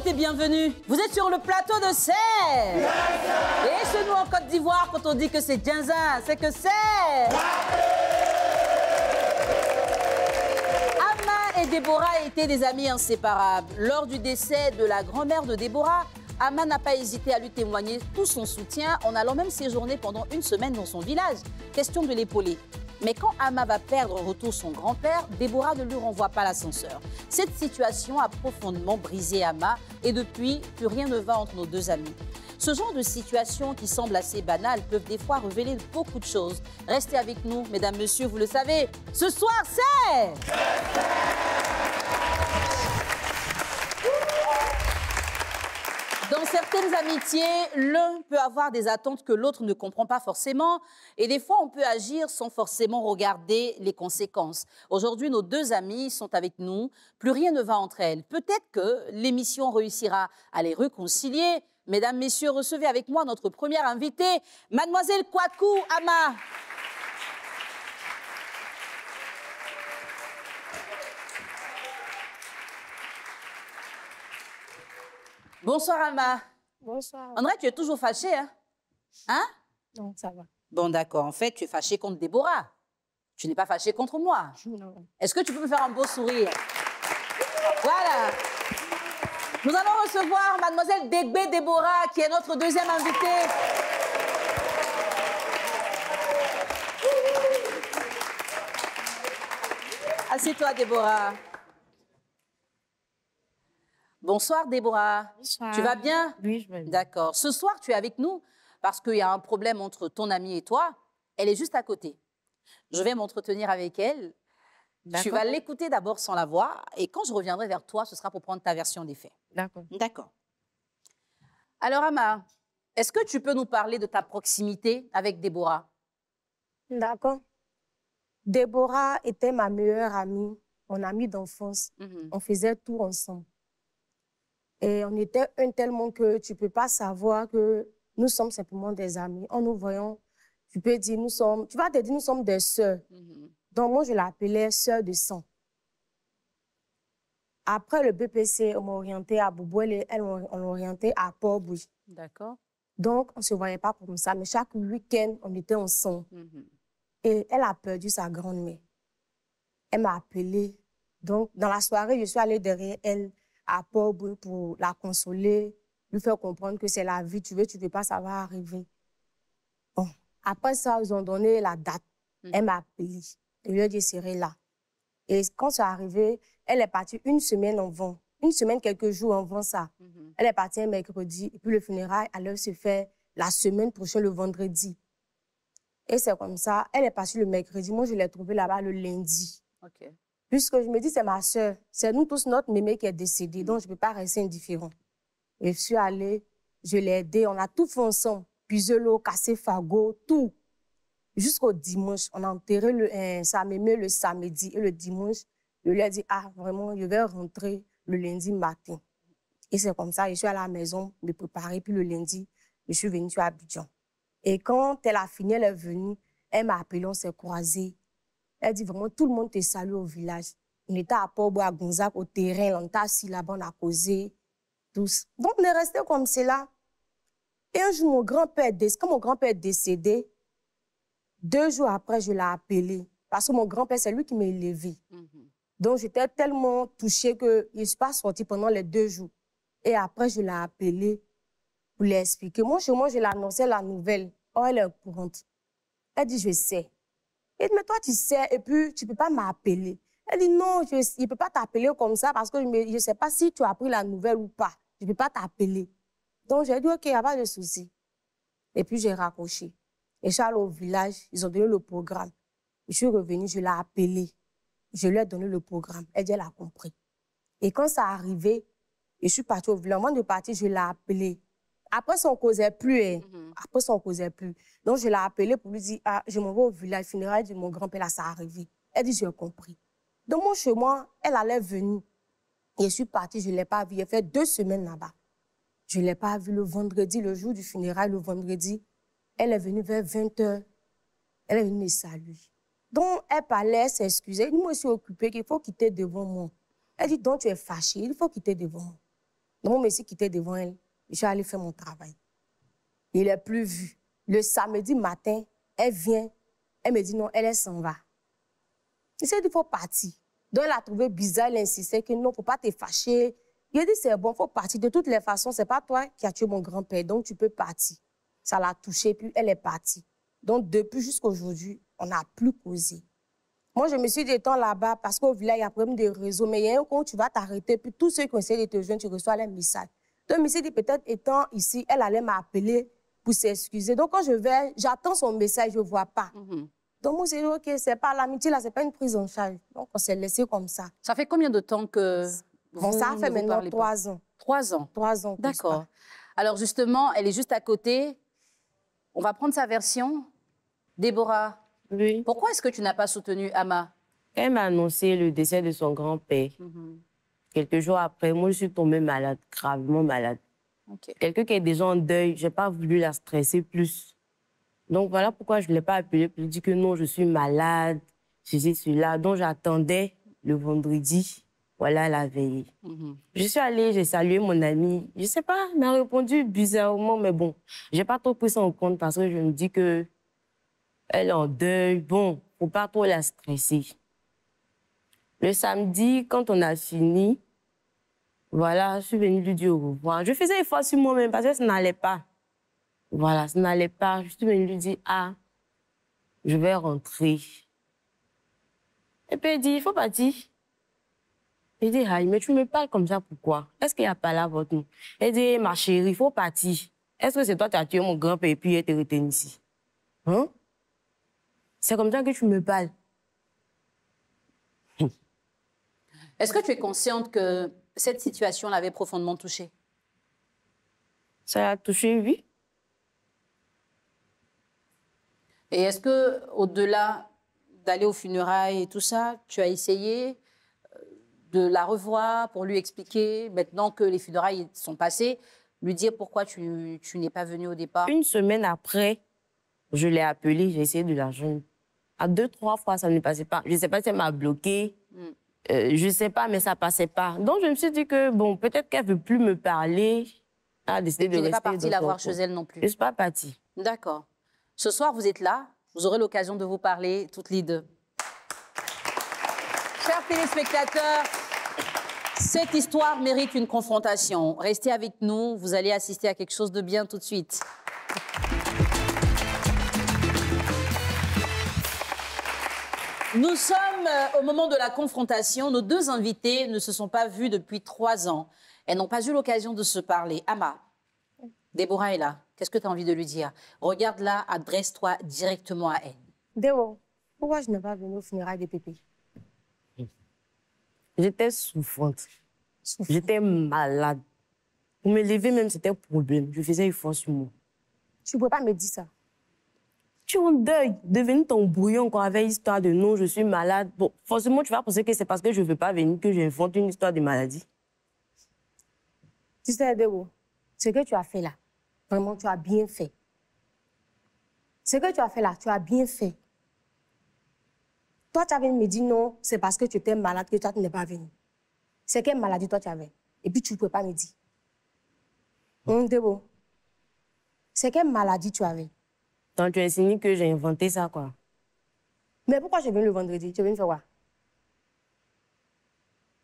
toutes et bienvenue. Vous êtes sur le plateau de Serre. Et chez nous en Côte d'Ivoire, quand on dit que c'est Djinzin, c'est que c'est... Ama et Déborah étaient des amis inséparables. Lors du décès de la grand-mère de Déborah, Ama n'a pas hésité à lui témoigner tout son soutien en allant même séjourner pendant une semaine dans son village. Question de l'épauler. Mais quand Ama va perdre en retour son grand-père, Déborah ne lui renvoie pas l'ascenseur. Cette situation a profondément brisé Ama et depuis, plus rien ne va entre nos deux amis. Ce genre de situations qui semblent assez banales peuvent des fois révéler beaucoup de choses. Restez avec nous, mesdames, messieurs, vous le savez. Ce soir, c'est... Dans certaines amitiés, l'un peut avoir des attentes que l'autre ne comprend pas forcément. Et des fois, on peut agir sans forcément regarder les conséquences. Aujourd'hui, nos deux amies sont avec nous. Plus rien ne va entre elles. Peut-être que l'émission réussira à les réconcilier. Mesdames, messieurs, recevez avec moi notre première invitée, Mademoiselle Kwaku Ama. Bonsoir, Ama. Bonsoir. On dirait que tu es toujours fâchée, hein? Hein? Non, ça va. Bon, d'accord. En fait, tu es fâchée contre Déborah. Tu n'es pas fâchée contre moi. Non. Est-ce que tu peux me faire un beau sourire? Voilà. Nous allons recevoir Mademoiselle Degbe Déborah, qui est notre deuxième invitée. Assieds-toi, Déborah. Bonsoir, Déborah. Bonsoir. Tu vas bien? Oui, je vais bien. D'accord. Ce soir, tu es avec nous parce qu'il y a un problème entre ton amie et toi. Elle est juste à côté. Je vais m'entretenir avec elle. Tu vas l'écouter d'abord sans la voir. Et quand je reviendrai vers toi, ce sera pour prendre ta version des faits. D'accord. D'accord. Alors, Ama, est-ce que tu peux nous parler de ta proximité avec Déborah? D'accord. Déborah était ma meilleure amie, mon amie d'enfance. On faisait tout ensemble. Et on était un tellement que tu ne peux pas savoir que nous sommes simplement des amis. En nous voyant, tu peux dire, tu vas te dire, nous sommes des sœurs. Donc, moi, je l'appelais sœur de sang. Après le BPC, on m'a orienté à Boubouel et elle m'a orienté à Port-Bougie. D'accord. Donc, on ne se voyait pas comme ça, mais chaque week-end, on était ensemble. Et elle a perdu sa grand-mère. Elle m'a appelée. Donc, dans la soirée, je suis allée derrière elle à Port-Bougie pour la consoler, lui faire comprendre que c'est la vie, tu veux pas, ça va arriver. Bon, après ça, ils ont donné la date. Elle m'a appelée. Je lui ai dit, serai là. Et quand c'est arrivé, elle est partie une semaine avant. Une semaine, quelques jours avant ça. Elle est partie un mercredi. Et puis le funérail allait se faire la semaine prochaine, le vendredi. Et c'est comme ça. Elle est partie le mercredi. Moi, je l'ai trouvée là-bas le lundi. OK. Puisque je me dis, c'est ma soeur. C'est nous tous, notre mémé qui est décédée. Donc, je ne peux pas rester indifférent. Et je suis allée, je l'ai aidée. On a tout fait ensemble. Puiser l'eau, casser fagot, tout. Jusqu'au dimanche, on a enterré sa mémé le samedi. Et le dimanche, je lui ai dit, ah, vraiment, je vais rentrer le lundi matin. Et c'est comme ça, je suis à la maison, me préparer. Puis le lundi, je suis venue sur Abidjan. Et quand elle a fini, elle est venue, elle m'a appelé, on s'est croisés. Elle dit vraiment, tout le monde te salue au village. On était à Port-Bougie, à Gonzague, au terrain, on était assis là-bas, on a causé, tous. Donc, on est restés comme cela. Et un jour, quand mon grand-père est décédé, 2 jours après, je l'ai appelé. Parce que mon grand-père, c'est lui qui m'a élevé. Donc, j'étais tellement touchée que je ne suis pas sortie pendant les 2 jours. Et après, je l'ai appelé pour lui expliquer. Moi, chez moi, je l'ai annoncé la nouvelle. Oh, elle est au courant. Elle dit, je sais. Et mais toi, tu sais, et puis tu ne peux pas m'appeler. Elle dit, non, il ne peut pas t'appeler comme ça parce que je ne sais pas si tu as pris la nouvelle ou pas. Je ne peux pas t'appeler. Donc, j'ai dit, OK, il n'y a pas de souci. Et puis, j'ai raccroché. Et je suis allée au village, ils ont donné le programme. Je suis revenue, je l'ai appelée. Je lui ai donné le programme. Elle dit, elle a compris. Et quand ça arrivé, je suis partie au village. Avant de partir, je l'ai appelée. Après, ça, on ne causait plus. Après, ça, on ne causait plus. Donc, je l'ai appelée pour lui dire, ah, je m'en vais au village funéraire de mon grand-père, là, ça arrivé. Elle dit, j'ai compris. Donc, moi, chez moi, elle allait venir. Et je suis partie, je ne l'ai pas vue. J'ai fait 2 semaines là-bas. Je ne l'ai pas vue le vendredi, le jour du funérail, le vendredi. Elle est venue vers 20h. Elle est venue me saluer. Donc, elle parlait, elle s'excusait. Moi, je suis occupée, qu'il faut quitter devant moi. Elle dit, donc, tu es fâchée, il faut quitter devant moi. Donc, mon monsieur qui était devant elle, je suis allée faire mon travail. Il n'est plus vu. Le samedi matin, elle vient, elle me dit non, elle s'en va. Il s'est dit, il faut partir. Donc, elle a trouvé bizarre, elle insistait que non, il ne faut pas te fâcher. Il a dit, c'est bon, il faut partir. De toutes les façons, ce n'est pas toi qui as tué mon grand-père, donc tu peux partir. Ça l'a touchée, puis elle est partie. Donc, depuis jusqu'à aujourd'hui, on n'a plus causé. Moi, je me suis dit, étant là-bas, parce qu'au village, il y a un problème de réseau, mais il y a un coup où tu vas t'arrêter, puis tous ceux qui ont essayé de te joindre, tu reçois les messages. Donc, je me suis dit, peut-être étant ici, elle allait m'appeler pour s'excuser. Donc, quand je vais, j'attends son message, je ne vois pas. Donc, moi, j'ai dit, OK, c'est pas l'amitié, là, c'est pas une prise en charge. Donc, on s'est laissé comme ça. Ça fait combien de temps que bon, vous ça fait ne maintenant parlez pas? 3 ans. 3 ans? 3 ans. D'accord. Alors, justement, elle est juste à côté. On va prendre sa version. Déborah, oui. Pourquoi est-ce que tu n'as pas soutenu Ama? Elle m'a annoncé le décès de son grand-père. Quelques jours après, moi, je suis tombée malade, gravement malade. Okay. Quelqu'un qui est déjà en deuil, je n'ai pas voulu la stresser plus. Donc, voilà pourquoi je ne l'ai pas appelée pour lui dire que non, je suis malade, ceci, cela. Donc, j'attendais le vendredi, voilà, la veille. Je suis allée, j'ai salué mon amie. Je ne sais pas, elle m'a répondu bizarrement, mais bon, je n'ai pas trop pris ça en compte parce que je me dis que elle est en deuil. Bon, il ne faut pas trop la stresser. Le samedi, quand on a fini, voilà, je suis venue lui dire au revoir. Je faisais effort sur moi-même parce que ça n'allait pas. Voilà, ça n'allait pas. Je suis venue lui dire, ah, je vais rentrer. Et puis elle dit, il faut partir. Elle dit, ah, mais tu me parles comme ça, pourquoi? Est-ce qu'il n'y a pas là votre nom? Elle dit, ma chérie, il faut partir. Est-ce que c'est toi qui as tué mon grand-père et puis elle te retenu ici? Hein? C'est comme ça que tu me parles. Est-ce que tu es consciente que cette situation l'avait profondément touchée? Ça l'a touchée, oui. Et est-ce que, au-delà d'aller aux funérailles et tout ça, tu as essayé de la revoir pour lui expliquer, maintenant que les funérailles sont passées, lui dire pourquoi tu n'es pas venue au départ? Une semaine après, je l'ai appelée, j'ai essayé de la joindre. À 2-3 fois, ça ne passait pas. Je ne sais pas si elle m'a bloquée. Je ne sais pas, mais ça ne passait pas. Donc, je me suis dit que, bon, peut-être qu'elle ne veut plus me parler. Elle a décidé de rester. Tu n'es pas partie la voir chez elle non plus? Je ne suis pas partie. D'accord. Ce soir, vous êtes là. Vous aurez l'occasion de vous parler toutes les deux. Chers téléspectateurs, cette histoire mérite une confrontation. Restez avec nous. Vous allez assister à quelque chose de bien tout de suite. Nous sommes au moment de la confrontation. Nos deux invités ne se sont pas vus depuis 3 ans. Elles n'ont pas eu l'occasion de se parler. Ama, Déborah est là. Qu'est-ce que tu as envie de lui dire? Regarde-la, adresse-toi directement à elle. Déo, pourquoi je n'ai pas venu au funérailles de Pépé? J'étais souffrante. J'étais malade. Pour me lever même, c'était un problème. Je faisais effort sur moi. Tu ne peux pas me dire ça. Tu es en deuil, devenu ton brouillon quoi, avec histoire de non, je suis malade. Bon, forcément, tu vas penser que c'est parce que je ne veux pas venir que j'invente une histoire de maladie. Tu sais, Déo, ce que tu as fait là, vraiment, tu as bien fait. Ce que tu as fait là, tu as bien fait. Toi, tu avais me dire non, c'est parce que tu étais malade que toi, tu n'es pas venu. C'est quelle maladie toi, tu avais? Et puis, tu ne peux pas me dire. Déo, c'est quelle maladie tu avais? Donc, tu insinues que j'ai inventé ça, quoi. Mais pourquoi je viens le vendredi? Tu es venu faire quoi?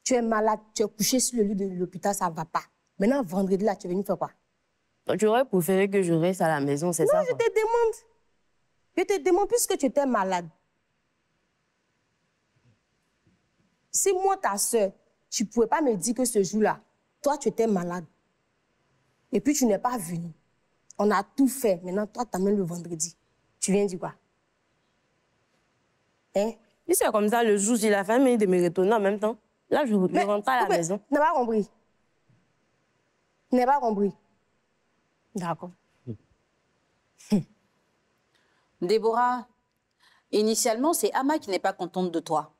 Tu es malade, tu es couché sur le lit de l'hôpital, ça ne va pas. Maintenant, vendredi, là, tu es venu faire quoi? Donc, tu aurais préféré que je reste à la maison, c'est ça? Non, je te demande. Je te demande, puisque tu étais malade. Si moi, ta soeur, tu ne pouvais pas me dire que ce jour-là, toi, tu étais malade. Et puis, tu n'es pas venu. On a tout fait. Maintenant, toi, tu amènes le vendredi. Tu viens dire quoi? Hein? Si c'est comme ça, le jour, j'ai la famille de me retourner en même temps. Là, je rentre à la maison. Tu n'as pas compris. Tu n'as pas compris. D'accord. Déborah, initialement, c'est Ama qui n'est pas contente de toi.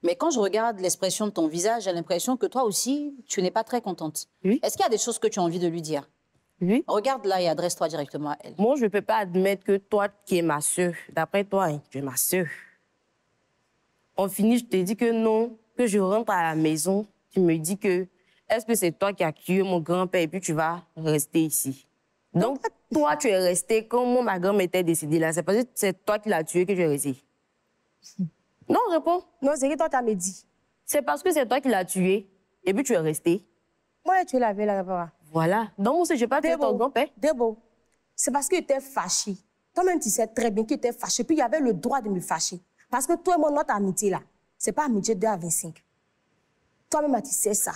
Mais quand je regarde l'expression de ton visage, j'ai l'impression que toi aussi, tu n'es pas très contente. Oui. Est-ce qu'il y a des choses que tu as envie de lui dire? Oui. Regarde-la et adresse-toi directement à elle. Moi, je ne peux pas admettre que toi, qui es ma soeur, d'après toi, hein, tu es ma soeur. On finit, je te dis que non, que je rentre à la maison, tu me dis que est-ce que c'est toi qui as tué mon grand-père et puis tu vas rester ici? Donc, toi, tu es resté quand ma grand-mère était décédée là. C'est parce que c'est toi qui l'as tué que tu es resté. Non, réponds. Non, c'est que toi, tu as me dit. C'est parce que c'est toi qui l'as tué et puis tu es resté. Moi, tu l'avais là-bas. Voilà. Donc, je n'ai pas tué ton grand-père. Debo, c'est parce qu'il était fâché. Toi-même, tu sais très bien qu'il était fâché. Puis, il avait le droit de me fâcher. Parce que toi et moi, notre amitié là, c'est pas amitié 2 à 25. Toi-même, tu sais ça.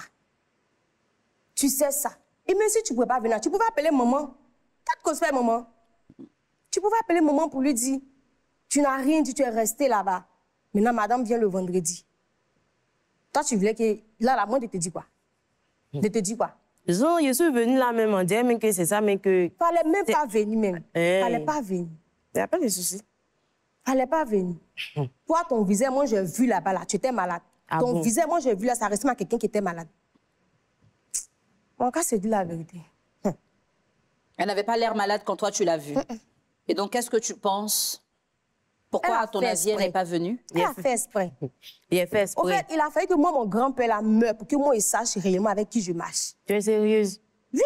Tu sais ça. Et même si tu ne pouvais pas venir, tu pouvais appeler maman. Qu'est-ce que c'est, maman? Tu pouvais appeler maman pour lui dire, tu n'as rien dit, tu es resté là-bas. Maintenant, madame vient le vendredi. Toi, tu voulais que... Là, moi, de te dire quoi? De te dire quoi? Je suis venue là même en disant que c'est ça, mais que... Fallait même pas venir même. Fallait pas venir. Il n'y a pas de souci. Fallait pas venir. Toi, ton visage, moi, j'ai vu là-bas, là, tu étais malade. Ton visage, moi, j'ai vu là, ça ressemble à quelqu'un qui était malade. Mon cas, c'est dit la vérité. Elle n'avait pas l'air malade quand toi, tu l'as vue. Et donc, qu'est-ce que tu penses? Pourquoi, à ton avis, elle n'est pas venue? Il a fait exprès. Il a fait exprès. En fait, il a fallu que moi, mon grand-père, là, meure pour que moi, il sache réellement avec qui je marche. Tu es sérieuse? Oui.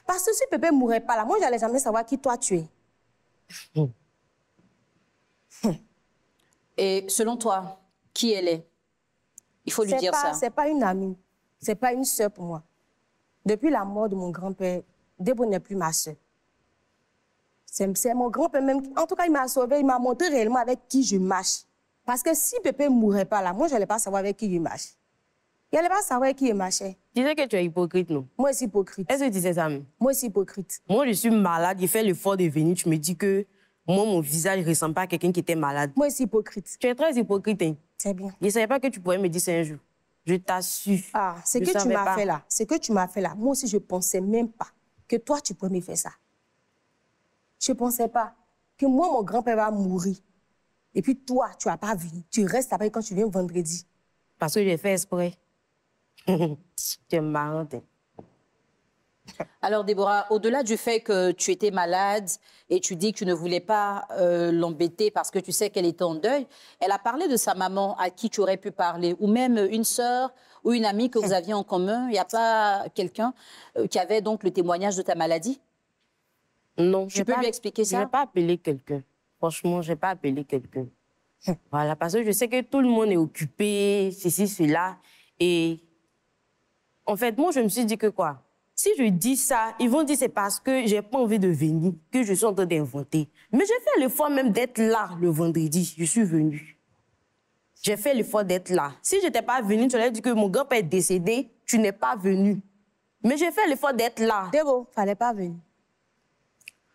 Parce que si Pépé ne mourait pas là, moi, j'allais jamais savoir qui toi tu es. Et selon toi, qui elle est? Il faut lui dire ça. C'est pas une amie. C'est pas une sœur pour moi. Depuis la mort de mon grand-père, Debo n'est plus ma sœur. C'est mon grand-père même. En tout cas, il m'a sauvé, il m'a montré réellement avec qui je marche. Parce que si Pépé ne mourait pas là, moi, je n'allais pas savoir avec qui je marche. Il n'allait pas savoir avec qui il marchait. Tu sais que tu es hypocrite, non? Moi, je suis hypocrite. Est-ce que tu sais ça même? Moi, je suis hypocrite. Moi, je suis malade, j'ai fait l'effort de venir, tu me dis que moi, mon visage ne ressemble pas à quelqu'un qui était malade. Moi, je suis hypocrite. Tu es très hypocrite, hein? C'est bien. Je ne savais pas que tu pourrais me dire ça un jour. Je t'assure. Ah, ce que tu m'as fait là, ce que tu m'as fait là, moi aussi, je ne pensais même pas que toi, tu pourrais me faire ça. Je ne pensais pas que moi, mon grand-père va mourir. Et puis toi, tu n'as pas vu. Tu restes après quand tu viens vendredi. Parce que j'ai fait exprès. Tu es marrante. Alors, Déborah, au-delà du fait que tu étais malade et tu dis que tu ne voulais pas l'embêter parce que tu sais qu'elle était en deuil, elle a parlé de sa maman à qui tu aurais pu parler, ou même une sœur ou une amie que vous aviez en commun. Il n'y a pas quelqu'un qui avait donc le témoignage de ta maladie? Non. Tu peux lui expliquer ça? Je n'ai pas appelé quelqu'un. Franchement, je n'ai pas appelé quelqu'un. Voilà, parce que je sais que tout le monde est occupé, ceci, cela. Et en fait, moi, je me suis dit que quoi? Si je dis ça, ils vont dire c'est parce que j'ai pas envie de venir, que je suis en train d'inventer. Mais j'ai fait l'effort même d'être là le vendredi. Je suis venue. J'ai fait l'effort d'être là. Si je n'étais pas venue, tu allais dire que mon grand-père est décédé, tu n'es pas venue. Mais j'ai fait l'effort d'être là. Débo, il ne fallait pas venir.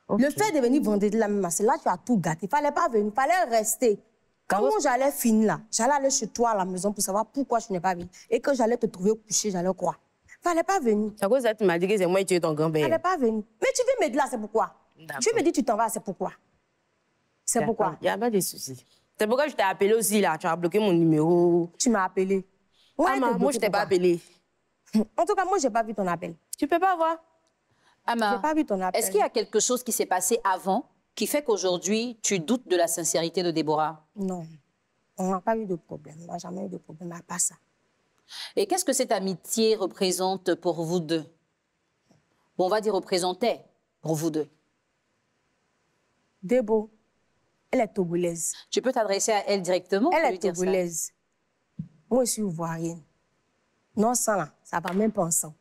Okay. Le fait de venir vendredi la même c'est là tu as tout gâté. Il ne fallait pas venir, il fallait rester. Quand moi j'allais finir là, j'allais aller chez toi à la maison pour savoir pourquoi je n'ai pas venu. Et quand j'allais te trouver couché, j'allais croire. Il ne fallait pas venir. À cause de ça, tu m'as dit que c'est moi qui tué ton grand-père. Il ne fallait pas venir. Mais tu veux m'aider là, c'est pourquoi? Tu me dis tu t'en vas, c'est pourquoi? C'est pourquoi? Il n'y a pas de souci. C'est pourquoi je t'ai appelé aussi là. Tu as bloqué mon numéro. Tu m'as appelé. Moi, je ne t'ai pas appelé. En tout cas, moi, je n'ai pas vu ton appel. Tu ne peux pas voir. Ama, est-ce qu'il y a quelque chose qui s'est passé avant qui fait qu'aujourd'hui, tu doutes de la sincérité de Déborah? Non, on n'a pas eu de problème. On n'a jamais eu de problème à part ça. Et qu'est-ce que cette amitié représente pour vous deux? Bon, on va dire représentait pour vous deux. Débo, elle est togolaise. Tu peux t'adresser à elle directement? Elle est togolaise. Moi, je suis ivoirienne. Non, ça là, ça va même pas ensemble.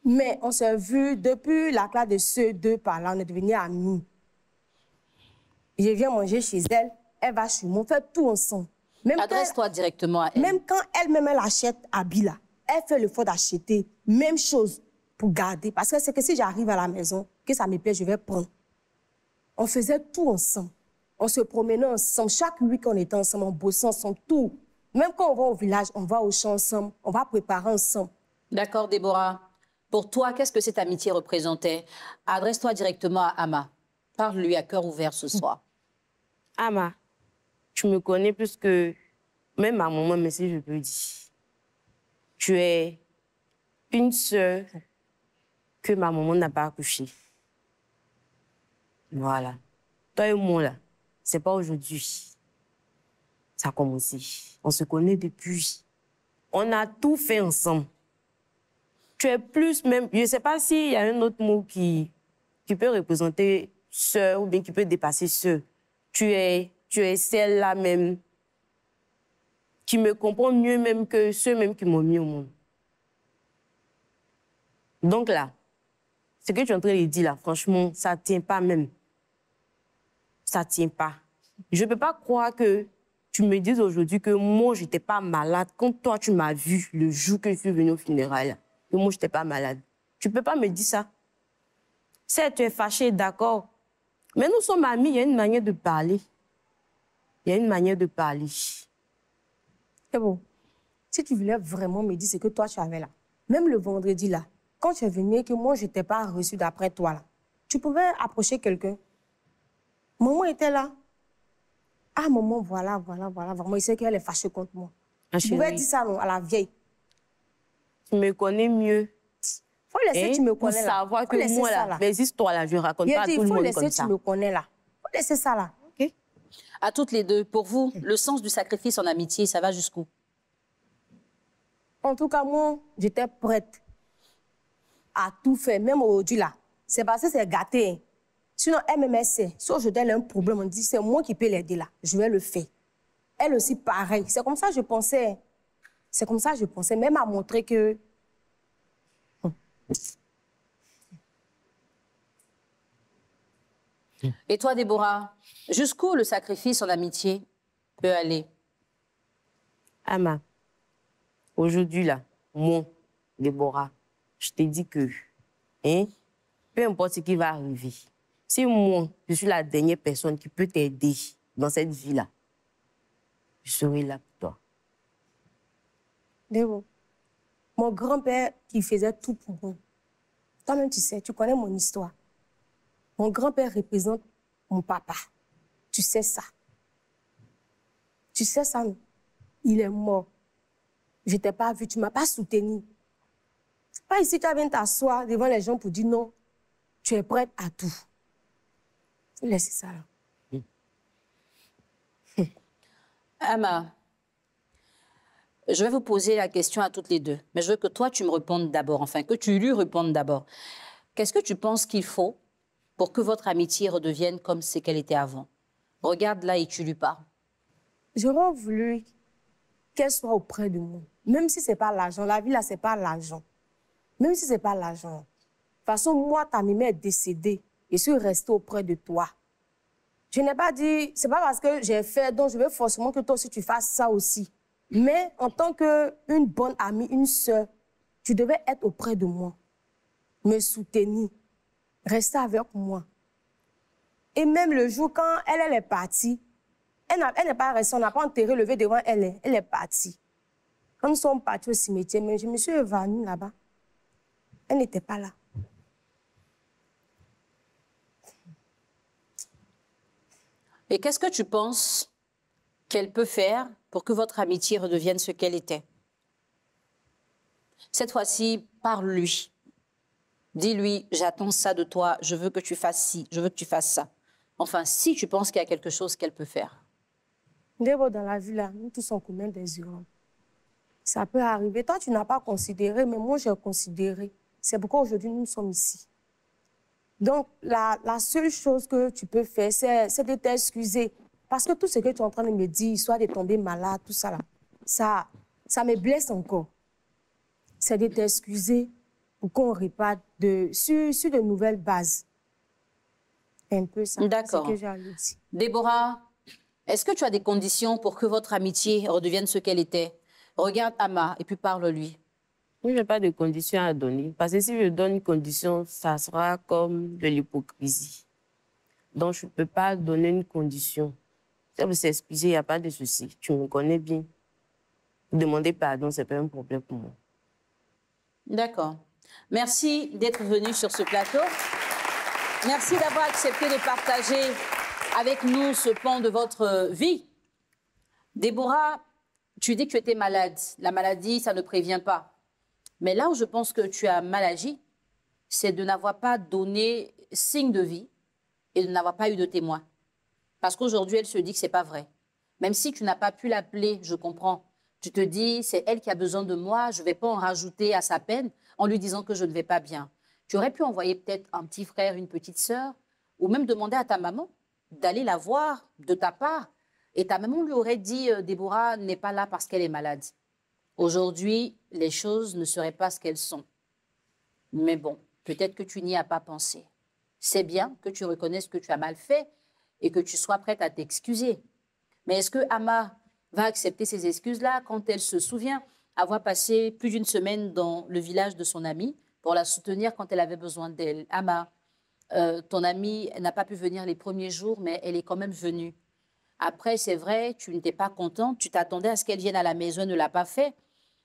Mais on s'est vu depuis la classe de ceux deux par là, on est devenus amis. Je viens manger chez elle, elle va chez moi, on fait tout ensemble. Adresse-toi directement à elle. Même quand elle-même, elle achète habit là, elle fait l'effort d'acheter, même chose pour garder. Parce que c'est que si j'arrive à la maison, que ça me plaît, je vais prendre. On faisait tout ensemble. On se promenait ensemble. Chaque week-end, on était ensemble, on bossait ensemble, tout. Même quand on va au village, on va au champ ensemble, on va préparer ensemble. D'accord, Déborah. Pour toi, qu'est-ce que cette amitié représentait? Adresse-toi directement à Ama. Parle-lui à cœur ouvert ce soir. Ama, tu me connais plus que même ma maman, mais si je peux dire. Tu es une sœur que ma maman n'a pas accouchée. Voilà. Toi et moi, là, c'est pas aujourd'hui. Ça a commencé. On se connaît depuis. On a tout fait ensemble. Tu es plus même... Je ne sais pas s'il y a un autre mot qui peut représenter sœur ou bien qui peut dépasser sœur. Tu es celle-là même qui me comprend mieux même que ceux même qui m'ont mis au monde. Donc là, ce que tu es en train de dire là, franchement, ça ne tient pas même. Ça ne tient pas. Je ne peux pas croire que tu me dises aujourd'hui que moi, je n'étais pas malade quand toi, tu m'as vu le jour que je suis venue au funérailles. Que moi, je n'étais pas malade. Tu ne peux pas me dire ça. Certes, tu es fâché, d'accord. Mais nous sommes amis, il y a une manière de parler. Il y a une manière de parler. C'est bon. Si tu voulais vraiment me dire ce que toi, tu avais là, même le vendredi là, quand tu es venu et que moi, je ne t'ai pas reçu d'après toi là, tu pouvais approcher quelqu'un. Maman était là. Ah, maman, voilà. Vraiment, il sait qu'elle est fâchée contre moi. Ah, tu pouvais dire ça, non, à la vieille. Tu me connais mieux. Faut laisser, tu me connais là. Pour savoir que moi, là, mes histoires là, je ne raconte pas à tout le monde comme ça. Faut laisser, tu me connais là. Faut laisser ça là. OK. À toutes les deux, pour vous, le sens du sacrifice en amitié, ça va jusqu'où? En tout cas, moi, j'étais prête à tout faire, même aujourd'hui là. C'est parce que c'est gâté. Hein. Sinon, MMS, si aujourd'hui elle a un problème, on dit c'est moi qui peux l'aider là. Je vais le faire. Elle aussi, pareil. C'est comme ça que je pensais. C'est comme ça que je pensais. Même à montrer que... Et toi, Déborah, jusqu'où le sacrifice en amitié peut aller? Ama, aujourd'hui, là, moi, Déborah, je te dis que, hein, peu importe ce qui va arriver, si moi, je suis la dernière personne qui peut t'aider dans cette vie-là, je serai là pour toi. Déborah, mon grand-père qui faisait tout pour moi. Toi-même, tu sais, tu connais mon histoire. Mon grand-père représente mon papa. Tu sais ça. Tu sais ça, non? Il est mort. Je ne t'ai pas vu, tu ne m'as pas soutenu. C'est pas ici que tu viens t'asseoir devant les gens pour dire non, tu es prête à tout. Laissez ça là. Ama, je vais vous poser la question à toutes les deux, mais je veux que toi, tu me répondes d'abord, enfin, que tu lui répondes d'abord. Qu'est-ce que tu penses qu'il faut pour que votre amitié redevienne comme ce qu'elle était avant? Regarde là et tu lui parles. J'aurais voulu qu'elle soit auprès de moi. Même si ce n'est pas l'argent. La vie, là, ce n'est pas l'argent. Même si ce n'est pas l'argent. De toute façon, moi, ta mémé est décédée. Je suis restée auprès de toi. Je n'ai pas dit, ce n'est pas parce que j'ai fait, donc je veux forcément que toi aussi, tu fasses ça aussi. Mais en tant qu'une bonne amie, une sœur, tu devais être auprès de moi. Me soutenir. Rester avec moi. Et même le jour quand elle est partie, elle n'est pas restée, on n'a pas enterré, levé devant elle. Elle est partie. Quand nous sommes partis au cimetière, mais je me suis évanouie là-bas. Elle n'était pas là. Et qu'est-ce que tu penses qu'elle peut faire pour que votre amitié redevienne ce qu'elle était? Cette fois-ci, parle-lui. Dis-lui, j'attends ça de toi, je veux que tu fasses ci, je veux que tu fasses ça. Enfin, si tu penses qu'il y a quelque chose qu'elle peut faire. Dans la vie, là, nous tous sommes combien des humains. Ça peut arriver. Toi, tu n'as pas considéré, mais moi, j'ai considéré. C'est pourquoi aujourd'hui, nous sommes ici. Donc, la seule chose que tu peux faire, c'est de t'excuser. Parce que tout ce que tu es en train de me dire, soit de tomber malade, tout ça, là, ça me blesse encore. C'est de t'excuser pour qu'on reparte sur de nouvelles bases. Un peu ça. D'accord. C'est ce que j'ai à lui dire. Déborah, est-ce que tu as des conditions pour que votre amitié redevienne ce qu'elle était? Regarde Ama et puis parle-lui. Oui, je n'ai pas de conditions à donner. Parce que si je donne une condition, ça sera comme de l'hypocrisie. Donc, je ne peux pas donner une condition. Si vous s'excuser, il n'y a pas de souci. Tu me connais bien. Demander pardon, ce n'est pas un problème pour moi. D'accord. Merci d'être venu sur ce plateau. Merci d'avoir accepté de partager avec nous ce pan de votre vie. Déborah, tu dis que tu étais malade. La maladie, ça ne prévient pas. Mais là où je pense que tu as mal agi, c'est de n'avoir pas donné signe de vie et de n'avoir pas eu de témoin. Parce qu'aujourd'hui, elle se dit que ce n'est pas vrai. Même si tu n'as pas pu l'appeler, je comprends. Tu te dis, c'est elle qui a besoin de moi, je ne vais pas en rajouter à sa peine en lui disant que je ne vais pas bien. Tu aurais pu envoyer peut-être un petit frère, une petite sœur, ou même demander à ta maman d'aller la voir de ta part. Et ta maman lui aurait dit, Déborah n'est pas là parce qu'elle est malade. Aujourd'hui, les choses ne seraient pas ce qu'elles sont. Mais bon, peut-être que tu n'y as pas pensé. C'est bien que tu reconnaisses que tu as mal fait et que tu sois prête à t'excuser. Mais est-ce que Ama va accepter ces excuses-là quand elle se souvient avoir passé plus d'une semaine dans le village de son amie pour la soutenir quand elle avait besoin d'elle? Ama, ton amie n'a pas pu venir les premiers jours, mais elle est quand même venue. Après, c'est vrai, tu n'étais pas contente, tu t'attendais à ce qu'elle vienne à la maison, elle ne l'a pas fait.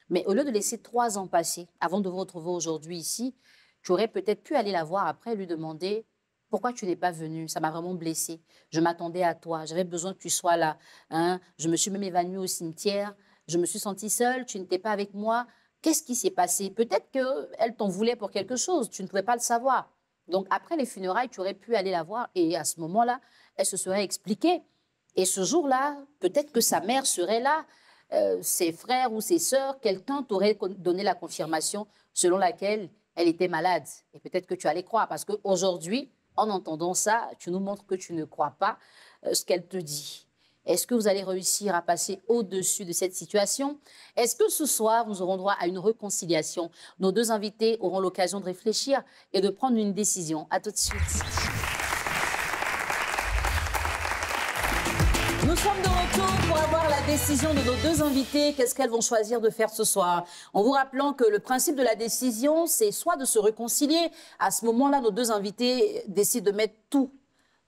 Mais au lieu de laisser 3 ans passer avant de vous retrouver aujourd'hui ici, tu aurais peut-être pu aller la voir après et lui demander « Pourquoi tu n'es pas venue? Ça m'a vraiment blessée. Je m'attendais à toi. J'avais besoin que tu sois là. Hein? Je me suis même évanouie au cimetière. Je me suis sentie seule. Tu n'étais pas avec moi. Qu'est-ce qui s'est passé? Peut-être qu'elle t'en voulait pour quelque chose. Tu ne pouvais pas le savoir. Donc, après les funérailles, tu aurais pu aller la voir et à ce moment-là, elle se serait expliquée. Et ce jour-là, peut-être que sa mère serait là, ses frères ou ses sœurs, quelqu'un t'aurait donné la confirmation selon laquelle elle était malade. Et peut-être que tu allais croire, parce qu'aujourd'hui, en entendant ça, tu nous montres que tu ne crois pas ce qu'elle te dit. Est-ce que vous allez réussir à passer au-dessus de cette situation? Est-ce que ce soir, nous aurons droit à une réconciliation? Nos 2 invités auront l'occasion de réfléchir et de prendre une décision. À tout de suite. Nous sommes de retour pour avoir la décision de nos 2 invités. Qu'est-ce qu'elles vont choisir de faire ce soir? En vous rappelant que le principe de la décision, c'est soit de se réconcilier. À ce moment-là, nos 2 invités décident de mettre tout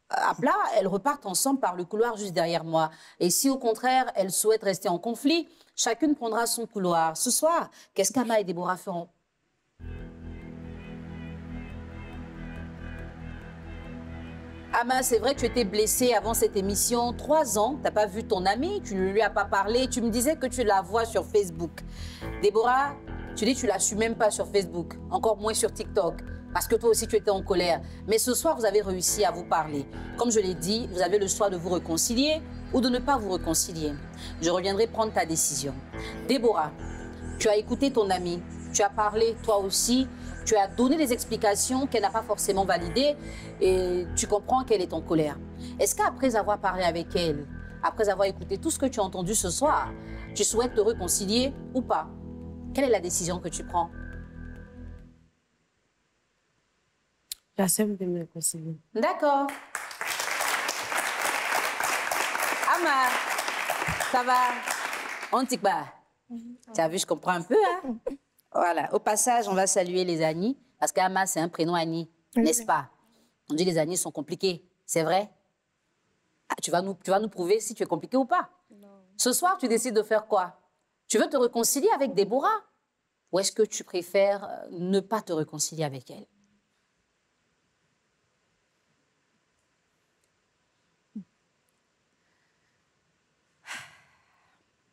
à plat. Elles repartent ensemble par le couloir juste derrière moi. Et si au contraire, elles souhaitent rester en conflit, chacune prendra son couloir. Ce soir, qu'est-ce qu'Ama et Déborah feront? Ama, c'est vrai que tu étais blessée avant cette émission. 3 ans, tu n'as pas vu ton amie, tu ne lui as pas parlé. Tu me disais que tu la vois sur Facebook. Déborah, tu dis que tu ne la suis même pas sur Facebook, encore moins sur TikTok, parce que toi aussi tu étais en colère. Mais ce soir, vous avez réussi à vous parler. Comme je l'ai dit, vous avez le choix de vous réconcilier ou de ne pas vous réconcilier. Je reviendrai prendre ta décision. Déborah, tu as écouté ton amie, tu as parlé toi aussi. Tu as donné des explications qu'elle n'a pas forcément validées et tu comprends qu'elle est en colère. Est-ce qu'après avoir parlé avec elle, après avoir écouté tout ce que tu as entendu ce soir, tu souhaites te réconcilier ou pas? Quelle est la décision que tu prends? J'accepte de me réconcilier. D'accord. Ama, ça va? On t'y bat. Tu as vu, je comprends un peu, hein? Voilà. Au passage, on va saluer les Annie, parce qu'Ama, c'est un prénom Annie, n'est-ce pas? On dit les Annie sont compliqués, c'est vrai? Ah, tu vas nous prouver si tu es compliqué ou pas. Non. Ce soir, tu décides de faire quoi? Tu veux te réconcilier avec Déborah? Ou est-ce que tu préfères ne pas te réconcilier avec elle?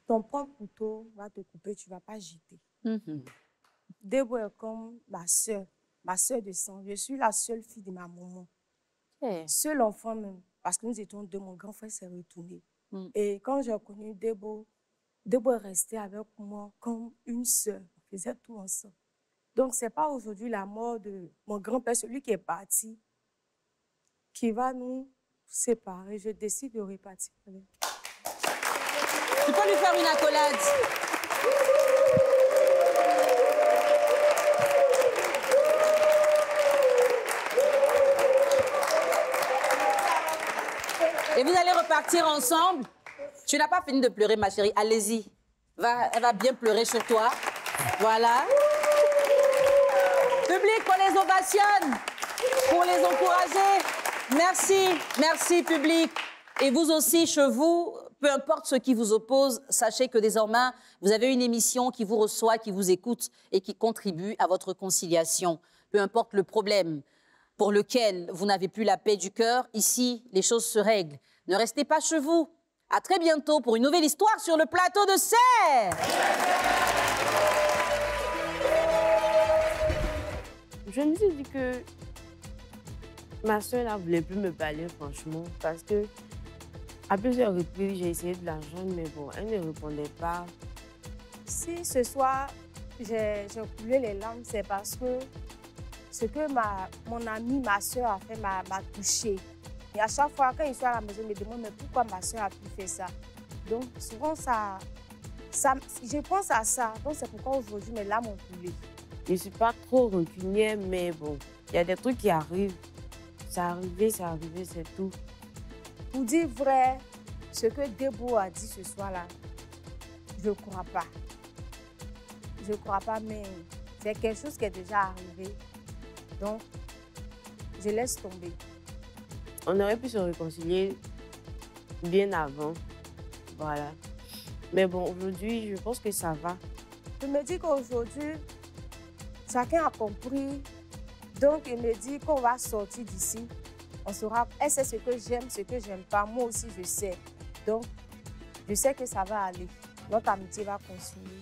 Ton propre couteau va te couper, tu ne vas pas jeter. Déborah est comme ma soeur de sang. Je suis la seule fille de ma maman. Seul enfant même, parce que nous étions 2, mon grand frère s'est retourné. Et quand j'ai connu Déborah est restée avec moi comme une sœur. On faisait tout ensemble. Donc, ce n'est pas aujourd'hui la mort de mon grand-père, celui qui est parti, qui va nous séparer. Je décide de repartir avec. Tu peux lui faire une accolade. Et vous allez repartir ensemble. Tu n'as pas fini de pleurer, ma chérie. Allez-y. Elle va bien pleurer sur toi. Voilà. Public, on les ovationne pour les encourager. Merci. Merci, public. Et vous aussi, chez vous, peu importe ce qui vous oppose, sachez que désormais, vous avez une émission qui vous reçoit, qui vous écoute et qui contribue à votre conciliation. Peu importe le problème pour lequel vous n'avez plus la paix du cœur, ici, les choses se règlent. Ne restez pas chez vous. À très bientôt pour une nouvelle histoire sur le plateau de Serre. Je me suis dit que ma soeur ne voulait plus me parler, franchement, parce que à plusieurs reprises, j'ai essayé de la joindre, mais bon, elle ne répondait pas. Si ce soir, j'ai coulé les larmes, c'est parce que ce que mon amie, ma soeur a fait m'a touchée. Et à chaque fois, quand ils sont à la maison, ils me demandent mais pourquoi ma soeur a pu faire ça. Donc, souvent, je pense à ça. Donc, c'est pourquoi aujourd'hui, mes larmes ont coulé. Je ne suis pas trop rancunière, mais bon, il y a des trucs qui arrivent. C'est arrivé, c'est tout. Pour dire vrai, ce que Debo a dit ce soir-là, je ne crois pas. Je ne crois pas, mais c'est quelque chose qui est déjà arrivé. Donc, je laisse tomber. On aurait pu se réconcilier bien avant. Voilà. Mais bon, aujourd'hui, je pense que ça va. Je me dis qu'aujourd'hui, chacun a compris. Donc, il me dit qu'on va sortir d'ici. On saura, elle sait ce que j'aime, ce que j'aime pas. Moi aussi, je sais. Donc, je sais que ça va aller. Notre amitié va continuer.